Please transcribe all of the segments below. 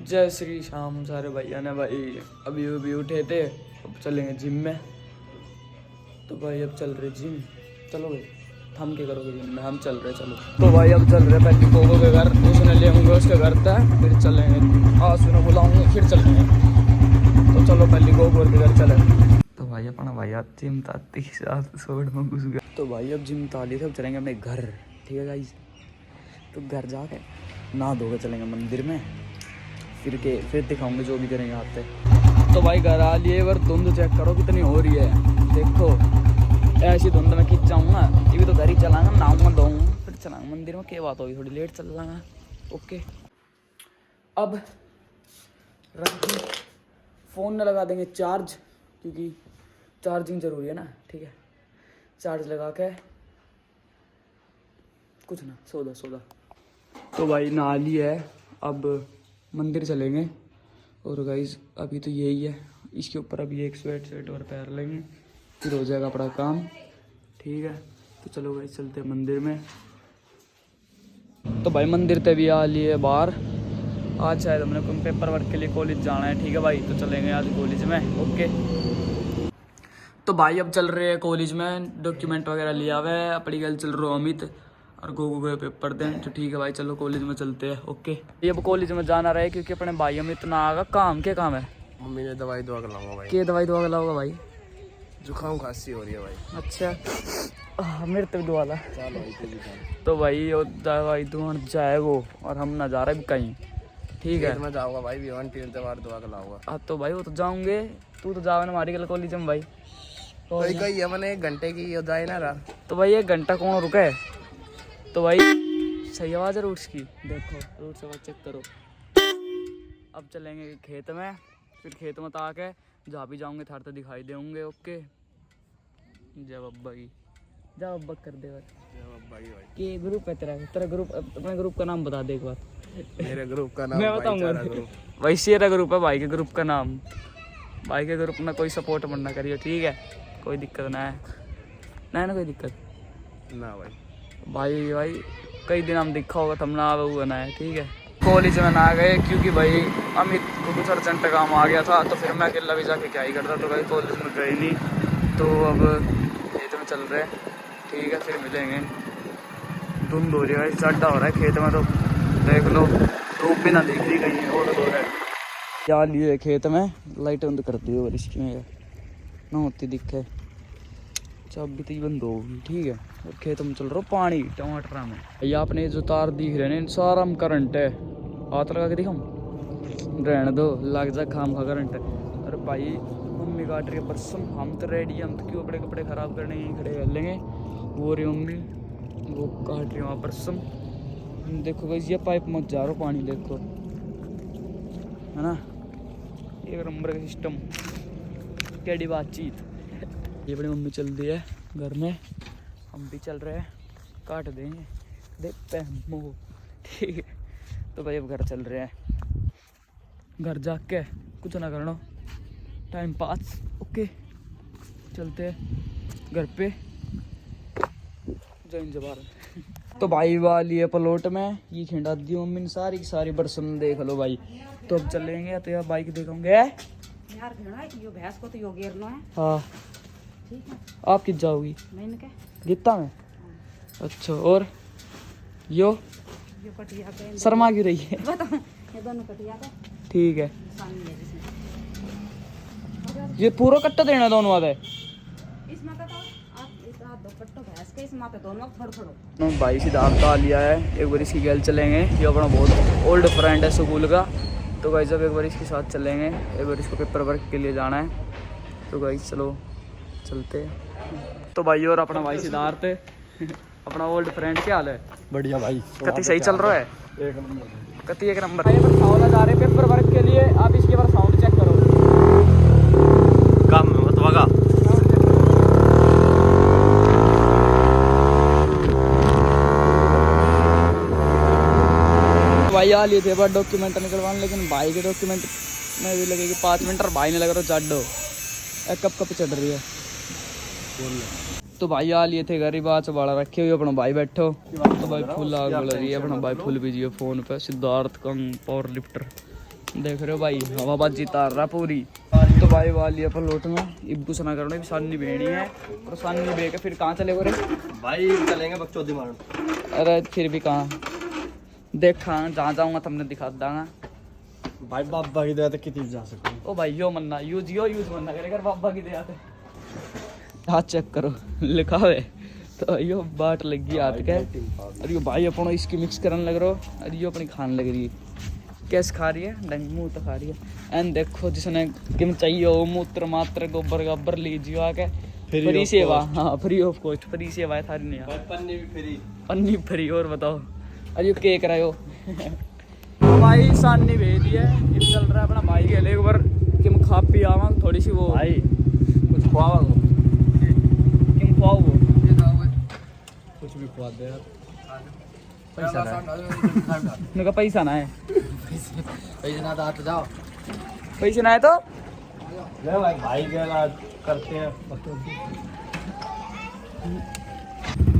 जय श्री श्याम सारे भैया ने भाई अभी उठे थे, अब चलेंगे जिम में। तो भाई अब चल रहे जिम, चलो भाई थम के करोगे जिम में, हम चल रहे चलो। तो भाई अब चल रहे पहले गोगो के घर, उसने ले आऊँगा उसके घर तक, फिर चलेंगे। हाँ सुनो बुलाऊँगे फिर चलेंगे। तो चलो पहले गोगो के घर चले। तो भाई अपना भाई जिम था 30 में घुस गया। तो भाई अब जिम ताली थे, अब चलेंगे अपने घर, ठीक है गाइस। तो घर जाके नहा धोके चलेंगे मंदिर में, फिर दिखाऊंगे जो भी करेंगे आते। तो भाई घर आ लिए, अगर धुंध चेक करो कितनी हो रही है, देखो ऐसी धुंध में खींच जाऊँगा। ये भी तो घर ही चलाऊंगा, नहाऊंगा धोऊंगा फिर चलाऊंगा मंदिर में। क्या बात होगी, थोड़ी लेट चल जाऊंगा। ओके अब रख फ़ोन न लगा देंगे चार्ज, क्योंकि चार्जिंग ज़रूरी है ना, ठीक है। चार्ज लगा के कुछ ना सौदा। तो भाई नहा लिया है, अब मंदिर चलेंगे। और गाइस अभी तो यही है, इसके ऊपर अभी एक स्वेट और पैर लेंगे, फिर हो जाएगा अपना काम, ठीक है। तो चलो गाइस चलते हैं मंदिर में। तो भाई मंदिर पे भी आ लिए बाहर। आज शायद हमने कोई पेपर वर्क के लिए कॉलेज जाना है, ठीक है भाई। तो चलेंगे आज कॉलेज में, ओके। तो भाई अब चल रहे हैं कॉलेज में, डॉक्यूमेंट वगैरह लिया हुआ है। अपनी गल चल रहा अमित और गोगो के पेपर दें। तो ठीक है भाई चलो कॉलेज में चलते हैं, ओके। ये अब कॉलेज में जाना रहे क्योंकि अपने भाई अमित ना आगा। काम क्या काम है? मम्मी ने दवाई दुआ कर लाऊंगा भाई। क्या दवाई दुआ का लाओगा भाई? जुकाम खांसी हो रही है भाई। अच्छा मेरे तो दुआ ला। चलो भाई तो भाई वो दवाई दुआन जाए वो, और हम ना जा रहे भी कहीं, ठीक है। मैं जाऊंगा भाई, भी 1 बार दुआ कर लाऊंगा। अब तो भाई वो तो जाऊंगे, तू तो जावे ना हमारी कल कॉलेज में भाई। कोई कही है मैंने 1 घंटे की हो जाए ना रात। तो भाई 1 घंटा कौन रुका है? तो भाई सही आवाज़ है रूट्स की, देखो रूट्स आवाज़ चेक करो। अब चलेंगे खेत में, फिर खेत में आके जहाँ भी जाऊँगे थार तो दिखाई देंगे, ओके। जय बब्बा की, जय बब्बा कर दे भाई। कि ग्रुप है तेरा ग्रुप, अपने ग्रुप का नाम बता दे एक बार। मेरे ग्रुप का नाम मैं बताऊंगा भाई, शेरा ग्रुप है भाई के ग्रुप का नाम। भाई के ग्रुप में कोई सपोर्ट मत करियो, ठीक है। कोई दिक्कत ना है ना कोई दिक्कत ना भाई कई दिन हम दिखा होगा तब ना हुआ ना है, ठीक है। कॉलेज में ना गए क्योंकि भाई अमित को कुछ अर्जेंट काम आ गया था, तो फिर मैं अकेला भी जाके क्या ही करता। तो भाई कॉलेज में गए नहीं, तो अब खेत में चल रहे हैं, ठीक है। फिर मिलेंगे। धुंध हो रही है, चड्डा हो रहा है खेत में, तो देख लो धूप भी ना दिख रही कहीं और हो रहा है। क्या लिए खेत में लाइट बंद करती है, और इसकी में ना होती दिखे चाबी तो बंद होगी, ठीक है। और खेत में चल रहा पानी टमाटर में। ये आपने जो तार दिख रहे हैं सारा में करंट है, हाथ लगा के दिखाऊं? रहने दो, लग जा खाम खा करंट है। अरे भाई मम्मी काट रही है बरसम, हम तो रेडी, हम तो क्यों अपने कपड़े खराब करने ही खड़े कर लेंगे। वो रही मम्मी, वो काट रही वहाँ बरसम। देखो भाई ये पाइप मत जा रहा पानी, देखो है ना, एक नंबर का सिस्टम, कैडी बातचीत। ये बड़ी मम्मी चल रही है घर में, हम भी चल रहे हैं, काट देंगे देखते हैं मोह, ठीक है। तो भाई अब घर चल रहे हैं, घर जाके कुछ ना करना, टाइम पास, ओके। चलते हैं घर पे, जय जवार। तो भाई वाली है प्लॉट में, ये खिंडा दी मम्मी ने सारी की सारी बरसन, देख लो भाई। तो अब चलेंगे, तो यार बाइक देखोगे यार, यो भैंस को तो यो घेरना है। हाँ ठीक है। आप किस जाओगी? मैंने क्या गीता में। अच्छा और यो कटिया पे शर्मा क्यों रही है? ये दोनों कटिया पे, ठीक है। ये पूरा कट्टा देना दोनों आधे इसमें तो आप इस हाथ दो कट्टो भैंस के, इसमें तो दोनों थोड़ा भाई सिद्धार्थ आ लिया है। एक बार इसकी गैल चलेंगे, ये अपना बहुत ओल्ड फ्रेंड है स्कूल का। तो गाइस जब एक बार इसके साथ चलेंगे, एक बार इसको पेपर वर्क के लिए जाना है। तो गाइस चलो चलते हैं। तो भाई और अपना भाई सिद्धार्थ अपना ओल्ड फ्रेंड, क्या हाल है? बढ़िया भाई, कति सही चल रहा है? एक नंबर कति एक नंबर। जा रहे पेपर वर्क के लिए, आप इसके बार साउंड चेक करो। काम मत वगा भाई आ लिए थे बार डॉक्यूमेंट निकलवाने, लेकिन भाई के डॉक्यूमेंट में भी लगेगी 5 मिनट, और भाई ने लगा रहा चढ़ो कब चढ़ रही है। तो भाई आ लिए थे गरीब बात बाड़ा रखे हुए, अपना भाई बैठो। तो भाई फुल आग लग रही है, अपना भाई फुल बिजी है फोन पे। सिद्धार्थ कंग पावर लिफ्टर देख रहे हो भाई हवाबाजी तार रहा पूरी। तो भाई वाली अपन लौटना इब कुछ ना करना, सानी बेनी है और सानी बे के फिर कहाँ चले रे भाई? चलेंगे बकचोदी मारन। अरे फिर भी कहाँ देखा, जहाँ जाऊँगा तुमने दिखा दूंगा भाई बाबा की दया कितनी जा सकते। ओ भाई यो मन्ना यूज मन्ना करेगा बाबा की दया। हाथ चेक करो लिखा हुआ है तो यो बाट लगी हाथ के। अरे यो भाई अपन इसकी मिक्स करने लग रहा हो। अरे यो अपनी खाने लग रही है, कैसे खा रही है? डंग मुँह तो खा रही है। एंड देखो जिसने किम चाहिए हो मूत्र मात्र गोबर गब्बर लीजिए आके फ्री सेवा। हाँ फ्री ऑफ कॉस्ट फ्री सेवा है थारी नहीं। पन्नी भी फ्री, पन्नी फ्री। और बताओ अरे यो केक रहे हो तो भाई सानी भेज दी है। ये चल रहा है अपना भाई के लिए एक बार किम खा पी आवा थोड़ी सी वो भाई कुछ खुआवा किम खुआओ वो कुछ भी खुआ दे यार। पैसा ना है पैसा ना है पैसे ना तो जाओ, पैसे ना है तो भाई के इलाज करते हैं।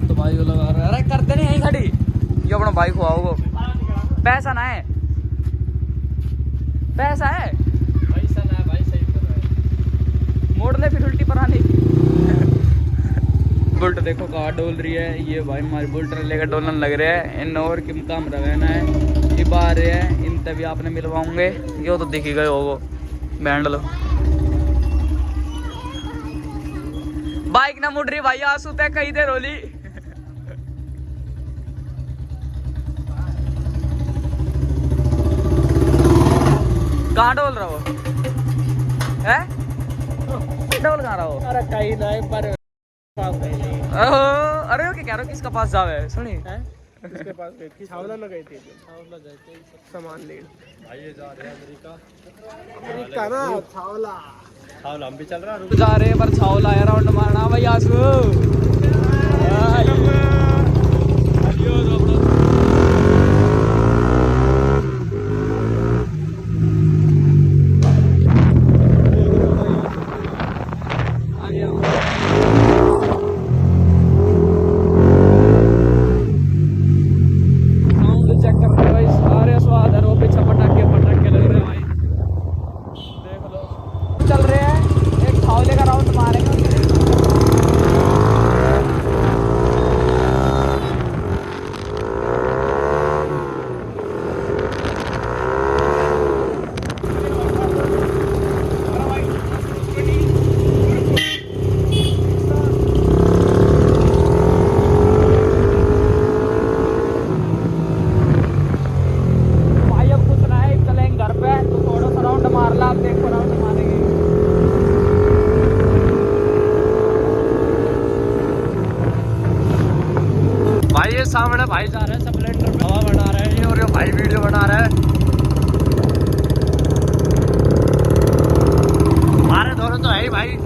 तो भाई वो लगा रहा है। अरे करते नहीं है खड़ी ये अपना भाई खुआओ को। पैसा ना है, पैसा है पैसा ना भाई, सही कर रहा है। मोड़ ले फिर उल्टी पर आने बुल्ट देखो कहाँ डोल रही है। ये भाई हमारी बुल्ट लेकर डोलन लग रहे हैं। इन और किम काम रवाना है ये बाहर रहे हैं इन तभी आपने मिलवाऊंगे। ये तो दिख ही गए हो वो बैंड लो। बाइक ना मुड़ रही भाई आंसू पे कहीं देर होली। कहाँ डोल रहा हो है? डोल कहाँ रहा हो? अरे कहीं नहीं पर अरे क्या कह रहे हो? किसका पास जावे सुनी उसके पास गई थी, छावला में गई थी। छावला गए थे सामान लेने। भाई ये जा रहे हैं अमेरिका। अमेरिका ना छावला। छावला हम भी चल रहा है। जा रहे हैं पर छावला है राउंड मारना भाई आंसू। सामने भाई जा रहे हैं स्प्लेंडर हवा बना रहे हैं और ये भाई वीडियो बना रहा है। हमारे दोनों तो है ही भाई।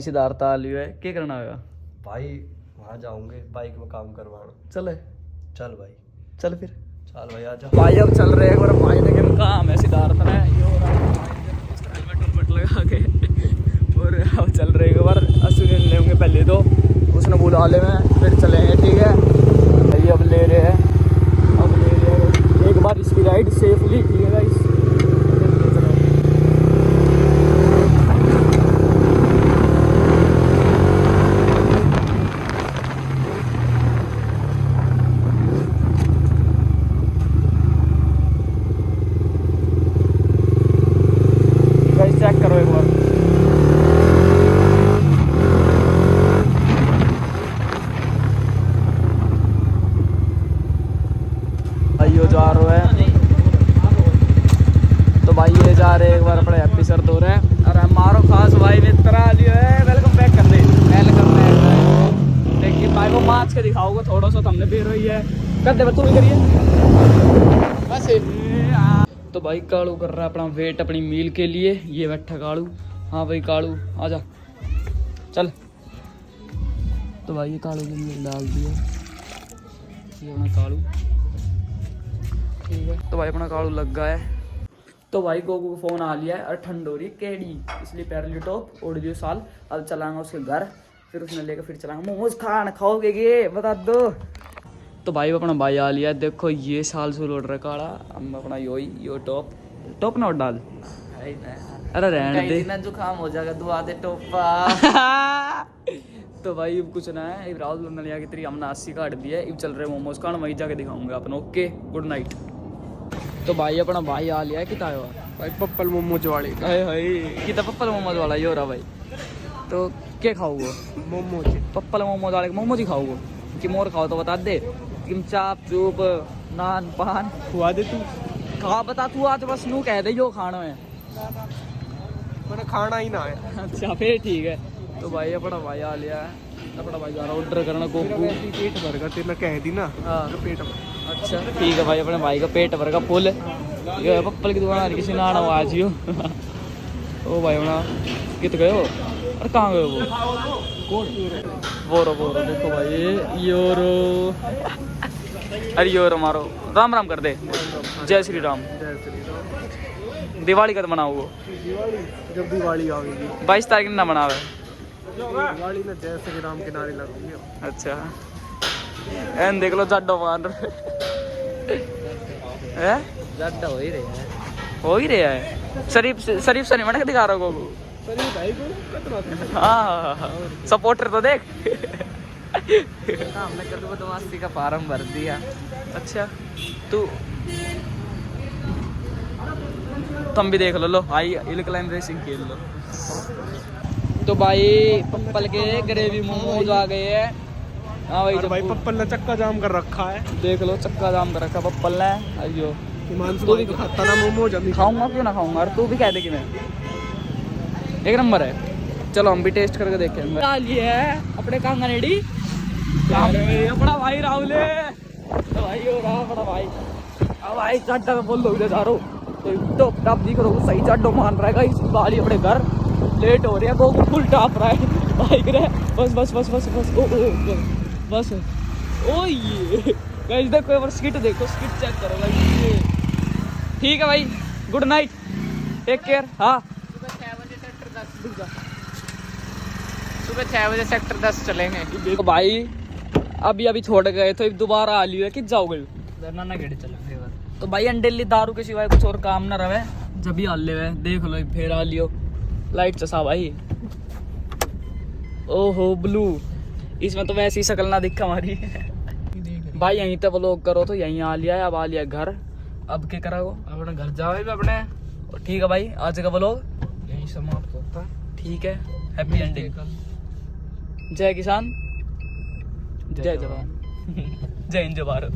सिद्धार्थ आलियो है क्या करना होगा भाई? वहाँ जाऊंगे बाइक में काम करवाना। चले चल भाई, चल फिर चल भाई आजा। भाई अब चल रहे हैं एक बार भाई लेकिन काम है सिद्धार्थ ने ये हो रहा है हेलमेट लगा के और अब चल रहे एक बार अस्सी लेंगे पहले तो उसने बुला ले में फिर चलेंगे ठीक है भाई। अब ले रहे हैं एक बार इसकी राइड सेफली ठीक है गाइस। चेक करो एक बार भाई यो जा रहे हैं तो भाई ये जा रहे एक बार अपने हैप्पी सर दो रहे हैं। अरे हमारो खास भाई मित्र लियो है वेलकम बैक कर दे वेलकम बैक। देखिए भाई को मार्च के दिखाओगे थोड़ा सा हमने फिर रही है कर दे तू भी करिए बस। तो भाई कालू कर रहा है अपना वेट अपनी मील के लिए। ये बैठा कालू। हाँ भाई कालू आजा चल। तो भाई ये कालू की मील डाल दिया। ये अपना कालू ठीक है। तो भाई अपना कालू लग गया है। तो भाई गोगू को फोन आ लिया है और ठंड हो रही है केड़ी, इसलिए पैरली टॉप ओढ़ दियो साल। अब चलाएंगे उसके घर, फिर उसने लेकर फिर चलाएंगे। मोमोज खाओगे ये बता दो। तो भाई अपना भाई आ लिया है। देखो ये साल से उड़ रहा काला। हम अपना यो टॉप ना डाल। अरे रहने दे ना जुकाम हो जाएगा दुआ दे टोपा। तो भाई अब कुछ ना है। राहुल नलिया की तरी हमने 80 काट दिया है। अब चल रहे मोमोज खान, वहीं जाके दिखाऊंगा अपन। Okay good night. तो भाई अपना भाई आ लिया है। कितना आया भाई पप्पल मोमोज वाले कितना पप्पल मोमोज वाला ये हो रहा भाई। तो क्या खाओगे? मोमोज पप्पल मोमोज वाले मोमोज ही खाओगे कि मोर खाओ तो बता दे। कि चाप चूप नान पान खुआ दे तू। खा बता तू आज बस नू कह दे जो खाना है। मैंने खाना ही ना है। अच्छा फिर ठीक है। तो भाई अपना भाई आ लिया है। अपना भाई जा रहा ऑर्डर करना गोगू। पेट भर का तेरा कह दी ना। हाँ पेट भर। अच्छा ठीक है भाई। अपने भाई का पेट भर का फुल। ये पप्पल की दुकान किसी ना आना आज ही हो। ओ भाई अपना कित गए हो? अरे कहाँ गए वो रो देखो भाई योरो। अरे योरो मारो राम राम कर दे। जय श्री राम। जय श्री राम। दिवाली कद मनाओ वो? दिवाली जब दिवाली आएगी 22 तारीख ना मनावे दिवाली ना। जय श्री राम के नारे लगेंगे। अच्छा एन देख लो जाडो मान है। जाडा हो ही रहा है। शरीफ से नहीं मैंने दिखा रहा गोगू। हाँ सपोर्टर तो देख। हमने कल बदमाशी का फार्म भर दिया। अच्छा तू तुम भी देख लो भाई हिल क्लाइम रेसिंग खेल लो। तो भाई पप्पल के ग्रेवी मोमोज आ गए हैं। हाँ भाई भाई पप्पल ने चक्का जाम कर रखा है। देख लो चक्का जाम कर रखा पप्पल ने। अयो तू भी खाता ना मोमोज? अभी खाऊंगा क्यों ना खाऊंगा। तू भी कह दे कि मैं एक नंबर है। चलो हम भी टेस्ट करके देखेंगे। ये है अपने कांगनेडी अपना भाई राहुल है। तो भाई हो रहा अपना भाई। अब भाई चाटा में बोल दो जा रहा हूँ तो टॉप दिख रहा हूँ सही चाटो मान रहेगा। इस गाड़ी अपने घर लेट हो रही है। वो फुल टाप रहा है बाइक रे। बस बस ओ ये गाइस देखो एक बार स्किट देखो। स्किट चेक करो गाइस। ठीक है भाई गुड नाइट टेक केयर। हाँ सुबह 6 बजे सेक्टर 10 चलेंगे। तो भाई अभी छोड़ गए तो दोबारा आ लियो किस जाओगे? नाना गेड़ी चलेंगे। तो भाई अंडेली दारू के सिवाय कुछ और काम ना रहे जब भी हाल ले देख लो फिर आ लियो। लाइट चसा भाई। ओहो ब्लू इसमें तो वैसी शक्ल ना दिखा हमारी। भाई यहीं तक व्लॉग करो तो यहीं आ लिया है। अब आ लिया घर। अब क्या करा वो अपने घर जाओ अपने। ठीक है भाई आज का व्लॉग यहीं समाप्त होता है। ठीक है हैप्पी एंडिंग। जय किसान जय जवान जय हिंद जय भारत।